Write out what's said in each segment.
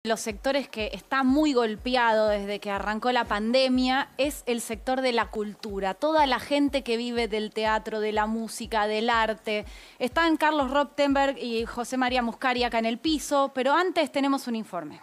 Los sectores que está muy golpeado desde que arrancó la pandemia es el sector de la cultura. Toda la gente que vive del teatro, de la música, del arte. Están Carlos Rottenberg y José María Muscari acá en el piso, pero antes tenemos un informe.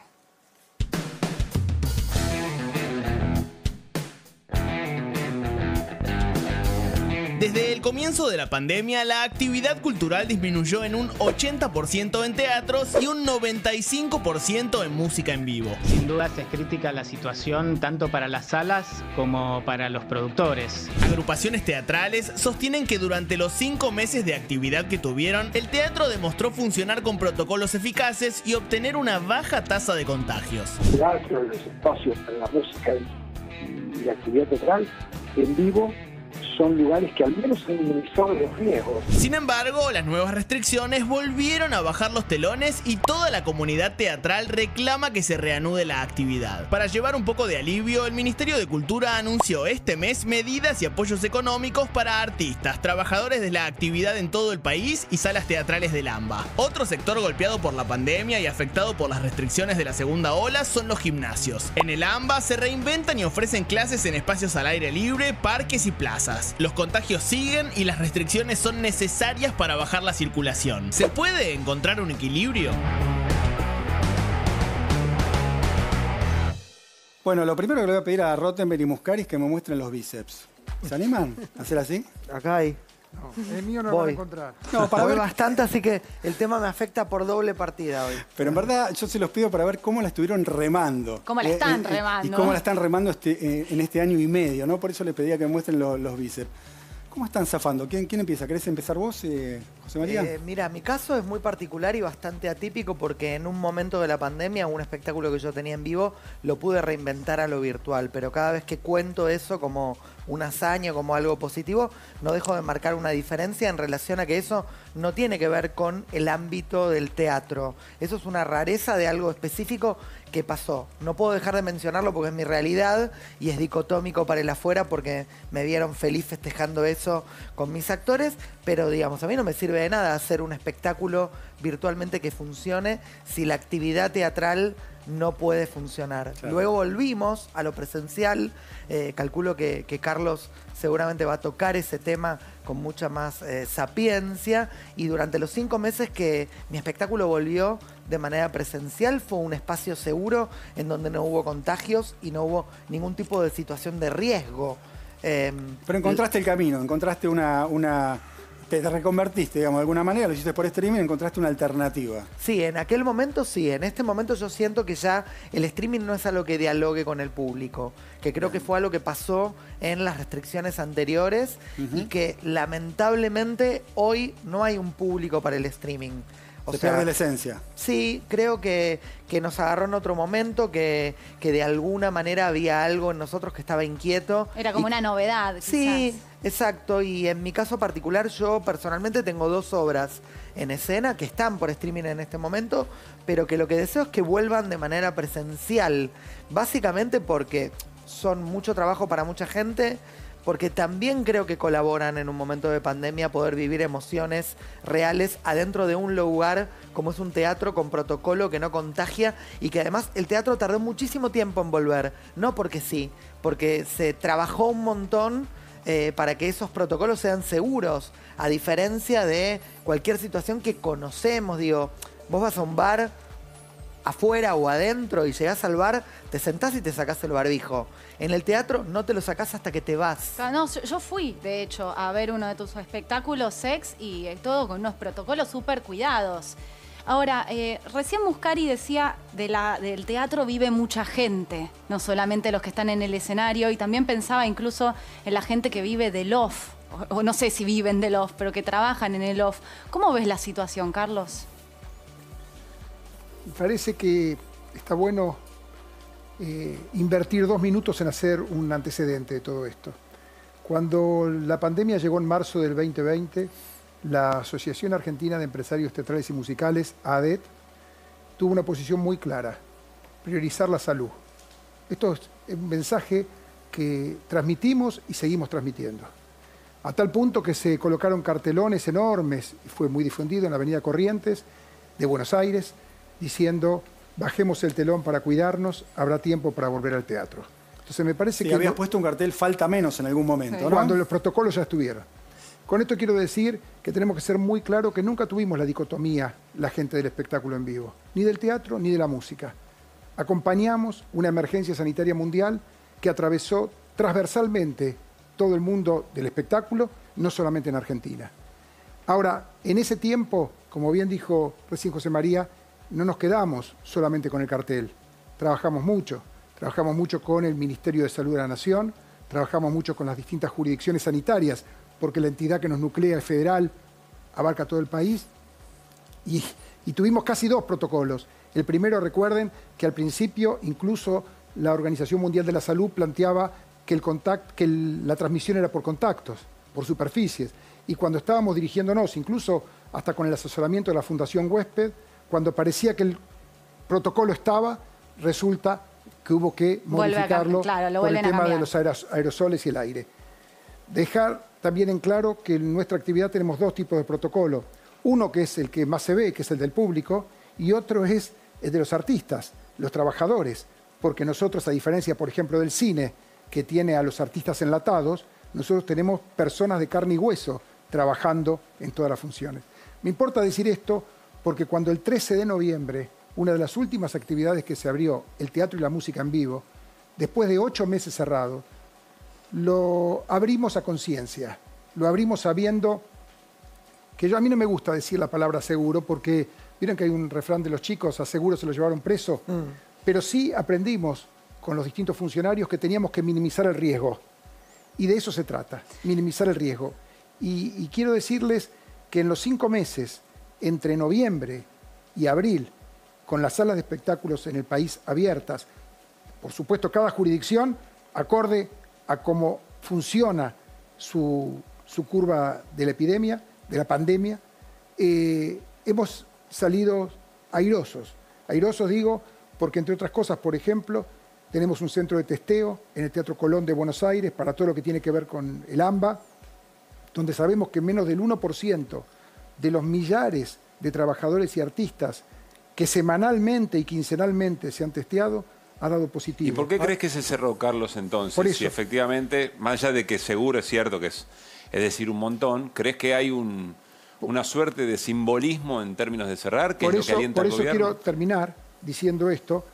Desde el comienzo de la pandemia, la actividad cultural disminuyó en un 80% en teatros y un 95% en música en vivo. Sin duda es crítica la situación tanto para las salas como para los productores. Agrupaciones teatrales sostienen que durante los 5 meses de actividad que tuvieron, el teatro demostró funcionar con protocolos eficaces y obtener una baja tasa de contagios. El teatro, los espacios para la música y la actividad teatral en vivo son lugares que al menos han minimizado los riesgos. Sin embargo, las nuevas restricciones volvieron a bajar los telones y toda la comunidad teatral reclama que se reanude la actividad. Para llevar un poco de alivio, el Ministerio de Cultura anunció este mes medidas y apoyos económicos para artistas, trabajadores de la actividad en todo el país y salas teatrales del AMBA. Otro sector golpeado por la pandemia y afectado por las restricciones de la segunda ola son los gimnasios. En el AMBA se reinventan y ofrecen clases en espacios al aire libre, parques y plazas. Los contagios siguen y las restricciones son necesarias para bajar la circulación. ¿Se puede encontrar un equilibrio? Bueno, lo primero que le voy a pedir a Rottenberg y Muscari es que me muestren los bíceps. ¿Se animan a hacer así? Acá hay. No, el mío no lo van a encontrar. No, para Voy ver bastante, así que el tema me afecta por doble partida hoy. Pero en verdad yo se los pido para ver cómo la estuvieron remando. ¿Cómo la están remando? Y cómo la están remando en este año y medio, ¿no? Por eso le pedía que me muestren los bíceps. ¿Cómo están zafando? ¿Quién empieza? ¿Querés empezar vos, José María? Mira, mi caso es muy particular y bastante atípico porque en un momento de la pandemia, un espectáculo que yo tenía en vivo, lo pude reinventar a lo virtual. Pero cada vez que cuento eso como una hazaña, como algo positivo, no dejo de marcar una diferencia en relación a que eso no tiene que ver con el ámbito del teatro. Eso es una rareza de algo específico que pasó. No puedo dejar de mencionarlo porque es mi realidad y es dicotómico para el afuera porque me vieron feliz festejando eso con mis actores, pero digamos, a mí no me sirve de nada hacer un espectáculo virtualmente que funcione si la actividad teatral no puede funcionar. Claro. Luego volvimos a lo presencial. Calculo que Carlos seguramente va a tocar ese tema con mucha más sapiencia. Y durante los 5 meses que mi espectáculo volvió de manera presencial, fue un espacio seguro en donde no hubo contagios y no hubo ningún tipo de situación de riesgo. Pero encontraste el camino, encontraste te reconvertiste, digamos, de alguna manera, lo hiciste por streaming, encontraste una alternativa. Sí, en aquel momento sí. En este momento yo siento que ya el streaming no es algo que dialogue con el público, que creo que fue algo que pasó en las restricciones anteriores y que lamentablemente hoy no hay un público para el streaming. Se pierde la esencia. Sí, creo que nos agarró en otro momento, que de alguna manera había algo en nosotros que estaba inquieto. Era como una novedad, quizás. Sí, exacto. Y en mi caso particular, yo personalmente tengo 2 obras en escena que están por streaming en este momento, pero que lo que deseo es que vuelvan de manera presencial. Básicamente porque son mucho trabajo para mucha gente, porque también creo que colaboran en un momento de pandemia poder vivir emociones reales adentro de un lugar como es un teatro con protocolo que no contagia y que además el teatro tardó muchísimo tiempo en volver, no porque sí, porque se trabajó un montón para que esos protocolos sean seguros, a diferencia de cualquier situación que conocemos. Digo, vos vas a un bar afuera o adentro y llegás al bar, te sentás y te sacás el barbijo. En el teatro no te lo sacás hasta que te vas. No, yo fui, de hecho, a ver uno de tus espectáculos, Sex, y todo con unos protocolos súper cuidados. Ahora, recién Muscari decía, del teatro vive mucha gente, no solamente los que están en el escenario, y también pensaba incluso en la gente que vive del off, o no sé si viven del off, pero que trabajan en el off. ¿Cómo ves la situación, Carlos? Me parece que está bueno invertir 2 minutos en hacer un antecedente de todo esto. Cuando la pandemia llegó en marzo del 2020, la Asociación Argentina de Empresarios Teatrales y Musicales, AADET, tuvo una posición muy clara: priorizar la salud. Esto es un mensaje que transmitimos y seguimos transmitiendo. A tal punto que se colocaron cartelones enormes, y fue muy difundido en la Avenida Corrientes de Buenos Aires, diciendo bajemos el telón para cuidarnos, habrá tiempo para volver al teatro. Entonces me parece que... habías puesto un cartel falta menos en algún momento, Sí. ¿no? Cuando los protocolos ya estuvieron. Con esto quiero decir que tenemos que ser muy claros que nunca tuvimos la dicotomía, la gente del espectáculo en vivo, ni del teatro ni de la música. Acompañamos una emergencia sanitaria mundial que atravesó transversalmente todo el mundo del espectáculo, no solamente en Argentina. Ahora, en ese tiempo, como bien dijo recién José María, no nos quedamos solamente con el cartel. Trabajamos mucho con el Ministerio de Salud de la Nación, trabajamos mucho con las distintas jurisdicciones sanitarias, porque la entidad que nos nuclea es federal, abarca todo el país, y tuvimos casi 2 protocolos. El primero, recuerden que al principio incluso la Organización Mundial de la Salud planteaba que la transmisión era por contactos, por superficies, y cuando estábamos dirigiéndonos, incluso hasta con el asesoramiento de la Fundación Huésped, cuando parecía que el protocolo estaba, resulta que hubo que modificarlo por el tema de los aerosoles y el aire. Dejar también en claro que en nuestra actividad tenemos 2 tipos de protocolo. Uno que es el que más se ve, que es el del público, y otro es el de los artistas, los trabajadores, porque nosotros, a diferencia, por ejemplo, del cine, que tiene a los artistas enlatados, nosotros tenemos personas de carne y hueso trabajando en todas las funciones. Me importa decir esto porque cuando el 13 de noviembre, una de las últimas actividades que se abrió, el teatro y la música en vivo, después de 8 meses cerrado, lo abrimos a conciencia, lo abrimos sabiendo que a mí no me gusta decir la palabra seguro, porque vieron que hay un refrán de los chicos, a seguro se lo llevaron preso, pero sí aprendimos con los distintos funcionarios que teníamos que minimizar el riesgo. Y de eso se trata, minimizar el riesgo. Y quiero decirles que en los 5 meses, entre noviembre y abril, con las salas de espectáculos en el país abiertas, por supuesto cada jurisdicción acorde a cómo funciona su curva de la epidemia, de la pandemia, hemos salido airosos. Airosos digo porque, entre otras cosas, por ejemplo, tenemos un centro de testeo en el Teatro Colón de Buenos Aires para todo lo que tiene que ver con el AMBA, donde sabemos que menos del 1% de los millares de trabajadores y artistas que semanalmente y quincenalmente se han testeado ha dado positivo. ¿Y por qué crees que se cerró, Carlos, entonces? Por eso. Si efectivamente, más allá de que seguro es cierto que es decir un montón, ¿crees que hay una suerte de simbolismo en términos de cerrar, que es lo que alienta al gobierno? Por eso quiero terminar diciendo esto,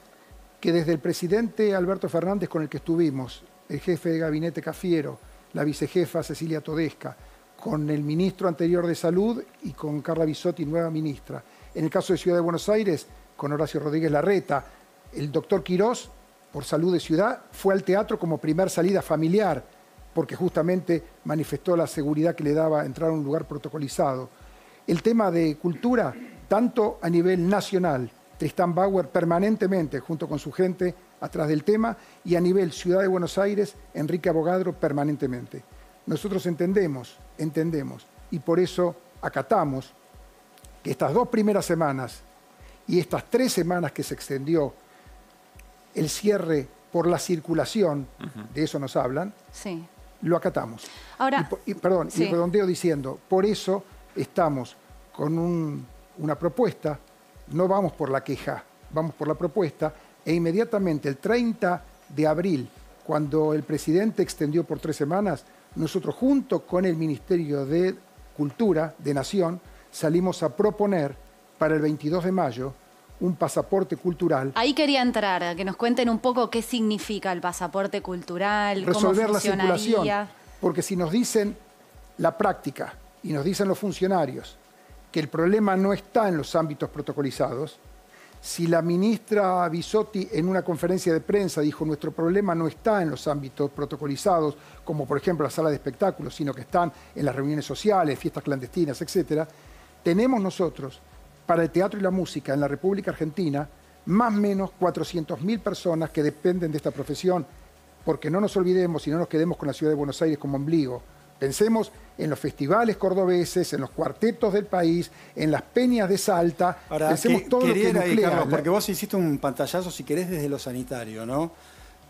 que desde el presidente Alberto Fernández, con el que estuvimos, el jefe de gabinete Cafiero, la vicejefa Cecilia Todesca, con el ministro anterior de Salud y con Carla Bisotti, nueva ministra. En el caso de Ciudad de Buenos Aires, con Horacio Rodríguez Larreta, el doctor Quirós, por Salud de Ciudad, fue al teatro como primer salida familiar, porque justamente manifestó la seguridad que le daba entrar a un lugar protocolizado. El tema de cultura, tanto a nivel nacional, Tristán Bauer permanentemente, junto con su gente, atrás del tema, y a nivel Ciudad de Buenos Aires, Enrique Abogadro permanentemente. Nosotros entendemos, y por eso acatamos que estas 2 primeras semanas y estas 3 semanas que se extendió el cierre por la circulación, de eso nos hablan, Sí. lo acatamos. Ahora, y sí. redondeo diciendo, por eso estamos con una propuesta, no vamos por la queja, vamos por la propuesta, e inmediatamente el 30 de abril, cuando el presidente extendió por 3 semanas, nosotros junto con el Ministerio de Cultura de Nación salimos a proponer para el 22 de mayo un pasaporte cultural. Ahí quería entrar, a que nos cuenten un poco qué significa el pasaporte cultural, Resolver cómo la funcionaría. circulación, porque si nos dicen la práctica y nos dicen los funcionarios que el problema no está en los ámbitos protocolizados, si la ministra Bisotti en una conferencia de prensa dijo nuestro problema no está en los ámbitos protocolizados, como por ejemplo la sala de espectáculos, sino que están en las reuniones sociales, fiestas clandestinas, etc., tenemos nosotros para el teatro y la música en la República Argentina más o menos 400.000 personas que dependen de esta profesión, porque no nos olvidemos y no nos quedemos con la Ciudad de Buenos Aires como ombligo. Pensemos en los festivales cordobeses, en los cuartetos del país, en las peñas de Salta. Ahora, pensemos todo lo que nuclea. Carlos, porque vos hiciste un pantallazo, si querés, desde lo sanitario, ¿no?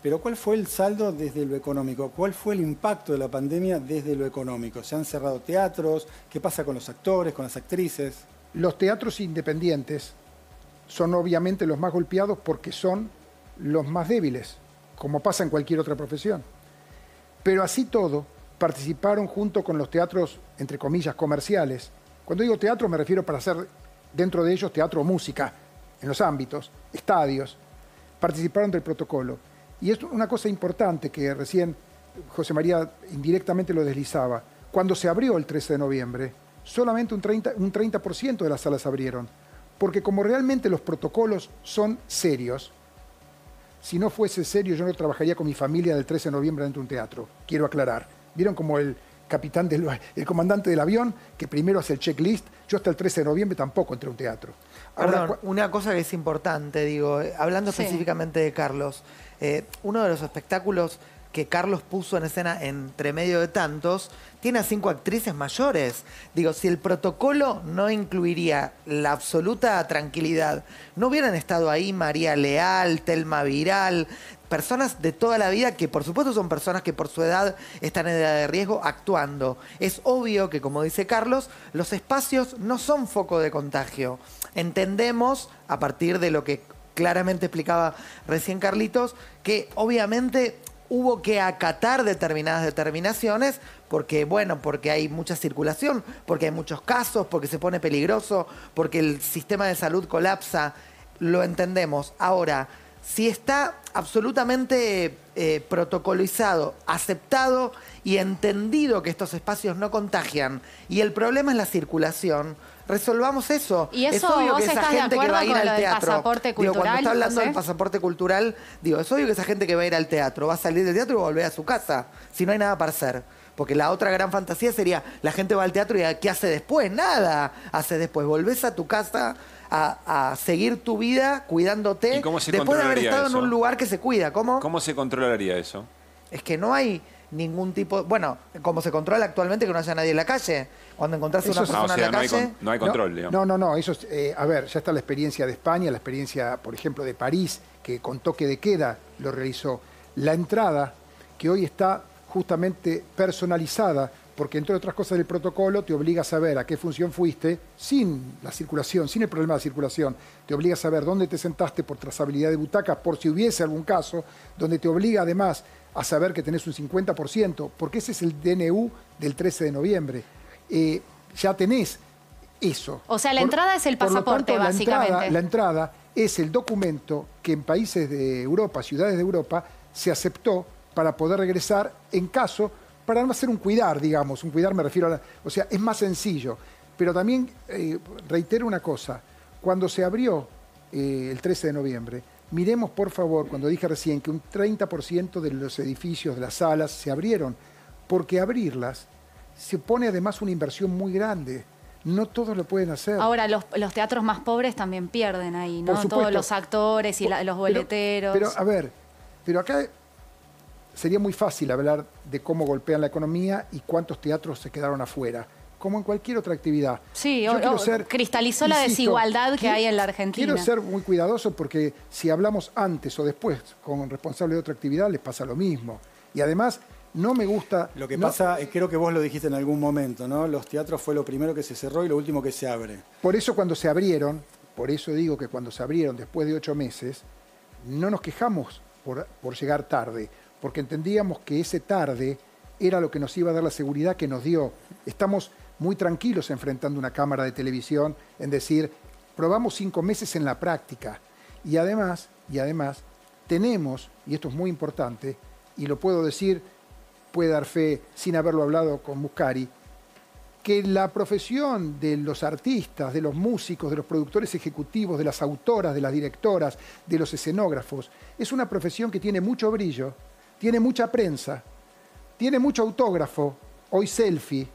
Pero ¿cuál fue el saldo desde lo económico? ¿Cuál fue el impacto de la pandemia desde lo económico? ¿Se han cerrado teatros? ¿Qué pasa con los actores, con las actrices? Los teatros independientes son obviamente los más golpeados porque son los más débiles, como pasa en cualquier otra profesión. Pero así todo, participaron junto con los teatros, entre comillas, comerciales. Cuando digo teatro me refiero para hacer dentro de ellos teatro o música, en los ámbitos, estadios, participaron del protocolo. Y es una cosa importante que recién José María indirectamente lo deslizaba. Cuando se abrió el 13 de noviembre, solamente un 30% de las salas abrieron. Porque como realmente los protocolos son serios, si no fuese serio yo no trabajaría con mi familia del 13 de noviembre dentro de un teatro, quiero aclarar. ¿Vieron como el el comandante del avión, que primero hace el checklist? Yo hasta el 13 de noviembre tampoco entré a un teatro. Perdón, una cosa que es importante, digo, hablando específicamente de Carlos, uno de los espectáculos que Carlos puso en escena entre medio de tantos, tiene a 5 actrices mayores. Digo, si el protocolo no incluiría la absoluta tranquilidad, no hubieran estado ahí María Leal, Telma Viral, personas de toda la vida que por supuesto son personas que por su edad están en edad de riesgo actuando. Es obvio que, como dice Carlos, los espacios no son foco de contagio. Entendemos, a partir de lo que claramente explicaba recién Carlitos, que obviamente hubo que acatar determinadas determinaciones porque, bueno, porque hay mucha circulación, porque hay muchos casos, porque se pone peligroso, porque el sistema de salud colapsa. Lo entendemos. Ahora, si está absolutamente protocolizado, aceptado y entendido que estos espacios no contagian y el problema es la circulación, resolvamos eso. Y eso, es obvio vos que esa estás de gente que acuerdo va a ir con al lo del teatro, pasaporte digo, cuando cultural, está hablando José? del pasaporte cultural, digo, es obvio que esa gente que va a ir al teatro va a salir del teatro y va a volver a su casa, si no hay nada para hacer. Porque la otra gran fantasía sería, la gente va al teatro y ¿qué hace después? Nada hace después. Volvés a tu casa a seguir tu vida cuidándote. ¿Y cómo se después de haber controlaría estado eso? en un lugar que se cuida. ¿Cómo? ¿Cómo se controlaría eso? Es que no hay ningún tipo... Bueno, como se controla actualmente que no haya nadie en la calle. Cuando encontrás a una persona en la calle... No hay control, digamos. No, eso es, a ver, ya está la experiencia de España, la experiencia, por ejemplo, de París, que con toque de queda lo realizó. La entrada, que hoy está justamente personalizada, porque entre otras cosas del protocolo te obliga a saber a qué función fuiste, sin la circulación, sin el problema de circulación. Te obliga a saber dónde te sentaste por trazabilidad de butacas, por si hubiese algún caso, donde te obliga además a saber que tenés un 50%, porque ese es el DNU del 13 de noviembre. Ya tenés eso. O sea, la entrada es el pasaporte, por lo tanto, básicamente. La entrada es el documento que en países de Europa, ciudades de Europa, se aceptó para poder regresar en caso... para no hacer un cuidar, digamos, un cuidar me refiero a... O sea, es más sencillo. Pero también reitero una cosa, cuando se abrió el 13 de noviembre, miremos por favor, cuando dije recién que un 30% de los edificios, de las salas, se abrieron, porque abrirlas supone además una inversión muy grande. No todos lo pueden hacer. Ahora, los teatros más pobres también pierden ahí, ¿no? Por supuesto. Todos los actores y los boleteros. Pero a ver, pero acá... sería muy fácil hablar de cómo golpean la economía y cuántos teatros se quedaron afuera, como en cualquier otra actividad. Sí, cristalizó la desigualdad que hay en la Argentina. Quiero ser muy cuidadoso porque si hablamos antes o después con responsables de otra actividad les pasa lo mismo. Y además no me gusta... Lo que pasa, creo que vos lo dijiste en algún momento, ¿no? Los teatros fue lo primero que se cerró y lo último que se abre. Por eso cuando se abrieron, por eso digo que cuando se abrieron después de 8 meses, no nos quejamos por llegar tarde, porque entendíamos que ese tarde era lo que nos iba a dar la seguridad que nos dio. Estamos muy tranquilos enfrentando una cámara de televisión en decir, probamos 5 meses en la práctica. Y además, tenemos, y esto es muy importante, y lo puedo decir, puede dar fe sin haberlo hablado con Muscari, que la profesión de los artistas, de los músicos, de los productores ejecutivos, de las autoras, de las directoras, de los escenógrafos, es una profesión que tiene mucho brillo, tiene mucha prensa, tiene mucho autógrafo, hoy selfie,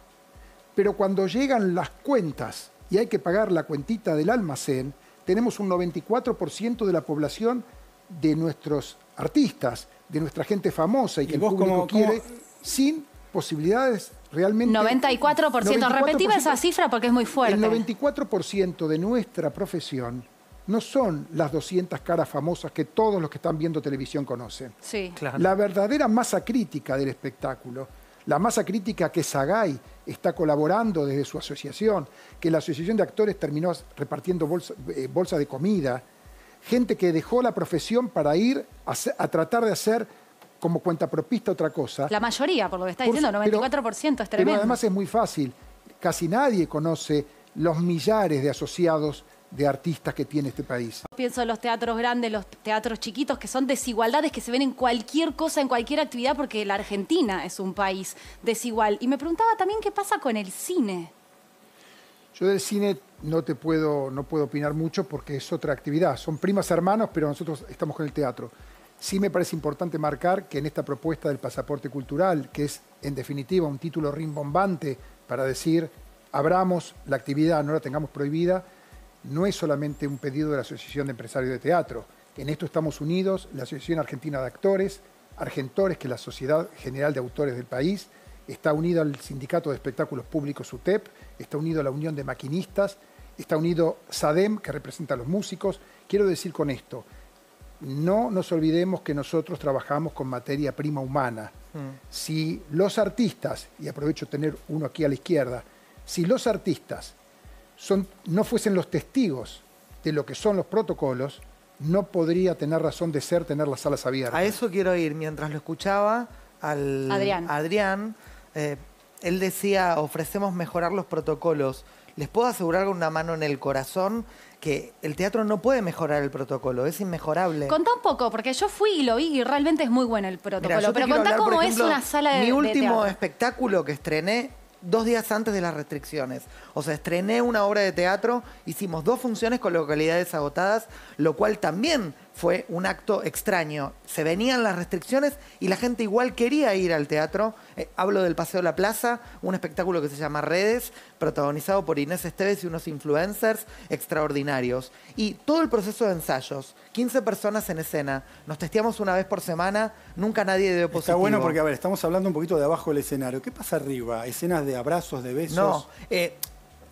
pero cuando llegan las cuentas y hay que pagar la cuentita del almacén, tenemos un 94% de la población de nuestros artistas, de nuestra gente famosa y que el público quiere, sin posibilidades realmente... 94%. Repetime esa cifra porque es muy fuerte. El 94% de nuestra profesión no son las 200 caras famosas que todos los que están viendo televisión conocen. Sí. Claro. La verdadera masa crítica del espectáculo, La masa crítica que Sagay está colaborando desde su asociación, que la Asociación de Actores terminó repartiendo bolsas de comida, gente que dejó la profesión para ir a tratar de hacer como cuentapropista otra cosa. La mayoría, por lo que está diciendo, 94% es tremendo. Pero además es muy fácil. Casi nadie conoce los millares de asociados de artistas que tiene este país. Pienso en los teatros grandes, los teatros chiquitos, que son desigualdades que se ven en cualquier cosa, en cualquier actividad, porque la Argentina es un país desigual. Y me preguntaba también qué pasa con el cine. Yo del cine no puedo opinar mucho porque es otra actividad. Son primas hermanos, pero nosotros estamos con el teatro. Sí me parece importante marcar que en esta propuesta del pasaporte cultural, que es en definitiva un título rimbombante para decir abramos la actividad, no la tengamos prohibida, no es solamente un pedido de la Asociación de Empresarios de Teatro. En esto estamos unidos la Asociación Argentina de Actores, Argentores, que es la Sociedad General de Autores del país, está unido al Sindicato de Espectáculos Públicos UTEP, está unido a la Unión de Maquinistas, está unido SADEM, que representa a los músicos. Quiero decir con esto, no nos olvidemos que nosotros trabajamos con materia prima humana. Si los artistas, y aprovecho tener uno aquí a la izquierda, si los artistas no fuesen los testigos de lo que son los protocolos, no podría tener razón de ser tener las salas abiertas. A eso quiero ir. Mientras lo escuchaba, Adrián, él decía, ofrecemos mejorar los protocolos. Les puedo asegurar con una mano en el corazón que el teatro no puede mejorar el protocolo, es inmejorable. Contá un poco, porque yo fui y lo vi y realmente es muy bueno el protocolo. Mirá, pero contá cómo es una sala de Mi último teatro. espectáculo que estrené 2 días antes de las restricciones. O sea, estrené una obra de teatro, hicimos 2 funciones con localidades agotadas, lo cual también fue un acto extraño. Se venían las restricciones y la gente igual quería ir al teatro. Hablo del Paseo de la Plaza, un espectáculo que se llama Redes, protagonizado por Inés Esteves y unos influencers extraordinarios. Y todo el proceso de ensayos, 15 personas en escena, nos testeamos una vez por semana, nunca nadie dio positivo. Está bueno porque, a ver, estamos hablando un poquito de abajo del escenario. ¿Qué pasa arriba? ¿Escenas de abrazos, de besos? No,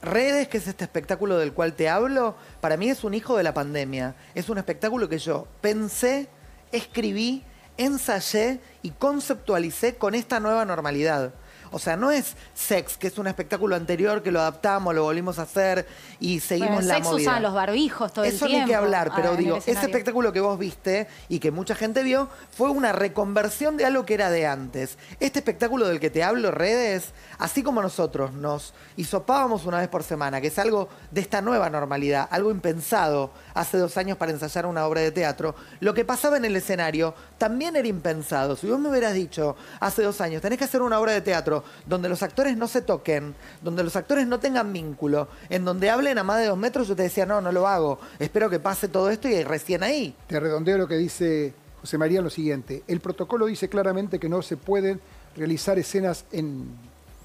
Redes, que es este espectáculo del cual te hablo, para mí es un hijo de la pandemia. Es un espectáculo que yo pensé, escribí, ensayé y conceptualicé con esta nueva normalidad. O sea, no es Sex, que es un espectáculo anterior que lo adaptamos, lo volvimos a hacer y seguimos la movida. Sex usan los barbijos todo el tiempo. Eso ni que hablar, pero digo, ese espectáculo que vos viste y que mucha gente vio fue una reconversión de algo que era de antes. Este espectáculo del que te hablo, Redes, así como nosotros nos hisopábamos una vez por semana, que es algo de esta nueva normalidad, algo impensado hace 2 años para ensayar una obra de teatro, lo que pasaba en el escenario también era impensado. Si vos me hubieras dicho hace 2 años, tenés que hacer una obra de teatro donde los actores no se toquen, donde los actores no tengan vínculo, en donde hablen a más de 2 metros, yo te decía, no lo hago, espero que pase todo esto y recién ahí. Te redondeo lo que dice José María en lo siguiente. El protocolo dice claramente que no se pueden realizar escenas en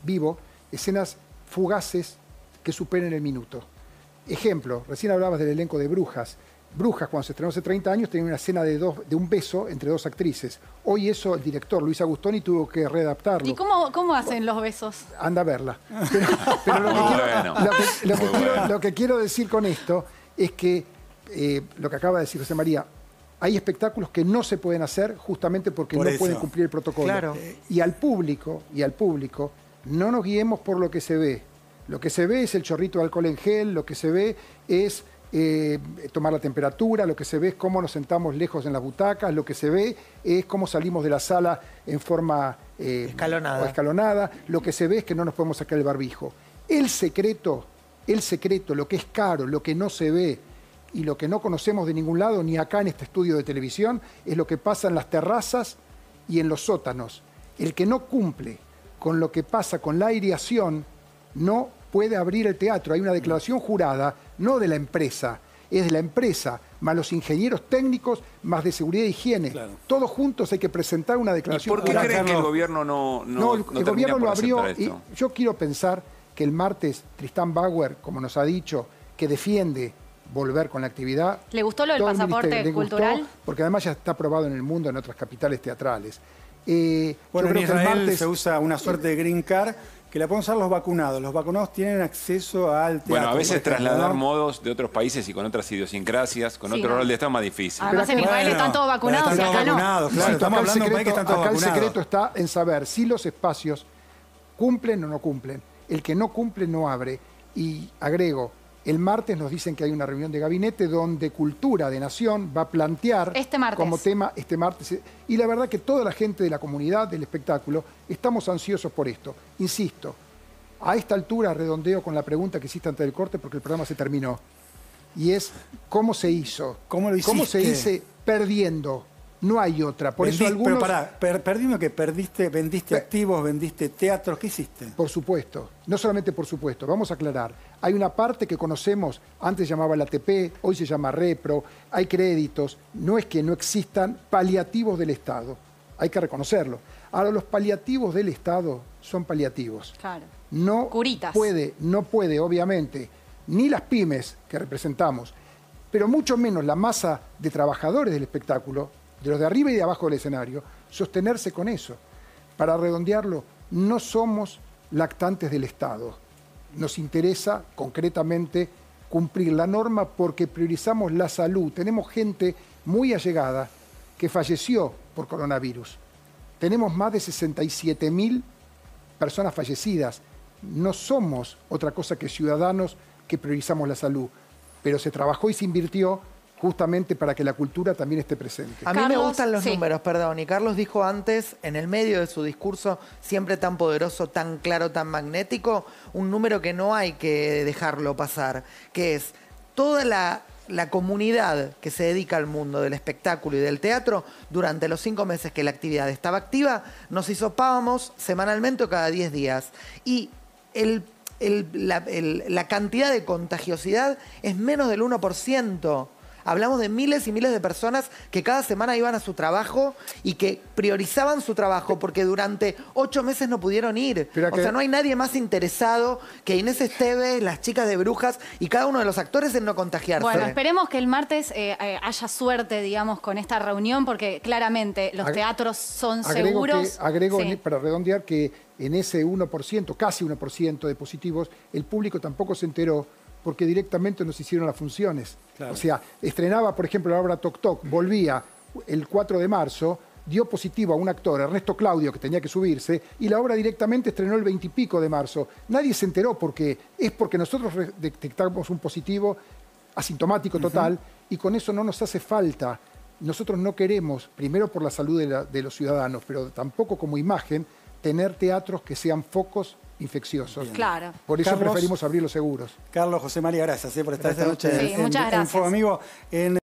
vivo, escenas fugaces que superen el minuto. Ejemplo, recién hablabas del elenco de Brujas. Brujas, cuando se estrenó hace 30 años, tenía una escena de un beso entre 2 actrices. Hoy eso el director Luis Agustoni tuvo que readaptarlo. ¿Y cómo hacen los besos? Anda a verla. Pero lo que quiero decir con esto es que lo que acaba de decir José María, hay espectáculos que no se pueden hacer justamente porque no pueden cumplir el protocolo. Claro. Y al público, no nos guiemos por lo que se ve. Lo que se ve es el chorrito de alcohol en gel, lo que se ve es tomar la temperatura, lo que se ve es cómo nos sentamos lejos en las butacas, lo que se ve es cómo salimos de la sala en forma escalonada, lo que se ve es que no nos podemos sacar el barbijo. El secreto, lo que es caro, lo que no se ve y lo que no conocemos de ningún lado, ni acá en este estudio de televisión, es lo que pasa en las terrazas y en los sótanos. El que no cumple con lo que pasa con la aireación no puede abrir el teatro. Hay una declaración jurada, no de la empresa, es de la empresa, más los ingenieros técnicos, más de seguridad e higiene. Claro. Todos juntos hay que presentar una declaración jurada. ¿Y por qué creen que el gobierno no el gobierno lo abrió? Y yo quiero pensar que el martes Tristán Bauer, como nos ha dicho, que defiende volver con la actividad. ¿Le gustó lo del pasaporte cultural? Gustó, porque además ya está aprobado en el mundo en otras capitales teatrales. Bueno, en Israel se usa una suerte de green card que la pueden usar los vacunados. Los vacunados tienen acceso al teatro. Bueno, a veces trasladar modos de otros países y con otras idiosincrasias, con otro rol de Estado más difícil. Además en Israel están todos vacunados y acá no. Claro, estamos hablando de un país que están todos vacunados. Acá el secreto está en saber si los espacios ¿Cumplen o no cumplen? El que no cumple no abre. Y agrego, el martes nos dicen que hay una reunión de gabinete donde Cultura de Nación va a plantear como tema este martes. Y la verdad que toda la gente de la comunidad del espectáculo estamos ansiosos por esto. Insisto, a esta altura redondeo con la pregunta que hiciste antes del corte porque el programa se terminó. Y es, ¿cómo se hizo? ¿Cómo lo hiciste? ¿Cómo se dice perdiendo? No hay otra. Por eso algunos... Pero perdiendo que vendiste activos, vendiste teatros, ¿qué hiciste? Por supuesto, no solamente por supuesto, vamos a aclarar. Hay una parte que conocemos, antes se llamaba la ATP, hoy se llama Repro, hay créditos, no es que no existan paliativos del Estado, hay que reconocerlo. Ahora, los paliativos del Estado son paliativos. Claro. No Curitas. no puede, obviamente, ni las pymes que representamos, pero mucho menos la masa de trabajadores del espectáculo, de los de arriba y de abajo del escenario, sostenerse con eso. Para redondearlo, no somos lactantes del Estado. Nos interesa concretamente cumplir la norma porque priorizamos la salud. Tenemos gente muy allegada que falleció por coronavirus. Tenemos más de 67.000 personas fallecidas. No somos otra cosa que ciudadanos que priorizamos la salud, pero se trabajó y se invirtió justamente para que la cultura también esté presente. A mí me gustan los números, perdón, y Carlos dijo antes, en el medio de su discurso, siempre tan poderoso, tan claro, tan magnético, un número que no hay que dejarlo pasar, que es toda la comunidad que se dedica al mundo del espectáculo y del teatro, durante los 5 meses que la actividad estaba activa, nos hisopábamos semanalmente o cada 10 días. Y la cantidad de contagiosidad es menos del 1%. Hablamos de miles y miles de personas que cada semana iban a su trabajo y que priorizaban su trabajo porque durante 8 meses no pudieron ir. O sea, no hay nadie más interesado que Inés Esteves, las chicas de Brujas y cada uno de los actores en no contagiarse. Bueno, esperemos que el martes haya suerte, digamos, con esta reunión porque claramente los teatros son seguros. Agrego para redondear que en ese 1%, casi 1% de positivos, el público tampoco se enteró porque directamente nos hicieron las funciones. Claro. O sea, estrenaba, por ejemplo, la obra Toc Toc, volvía el 4 de marzo, dio positivo a un actor, Ernesto Claudio, que tenía que subirse, y la obra directamente estrenó el 20 y pico de marzo. Nadie se enteró porque nosotros detectamos un positivo asintomático total, y con eso no nos hace falta. Nosotros no queremos, primero por la salud de los ciudadanos, pero tampoco como imagen, tener teatros que sean focos infecciosos. Claro. Por eso preferimos abrir los seguros. Carlos, José María, gracias por estar esta noche muchas gracias. en Fuego Amigo.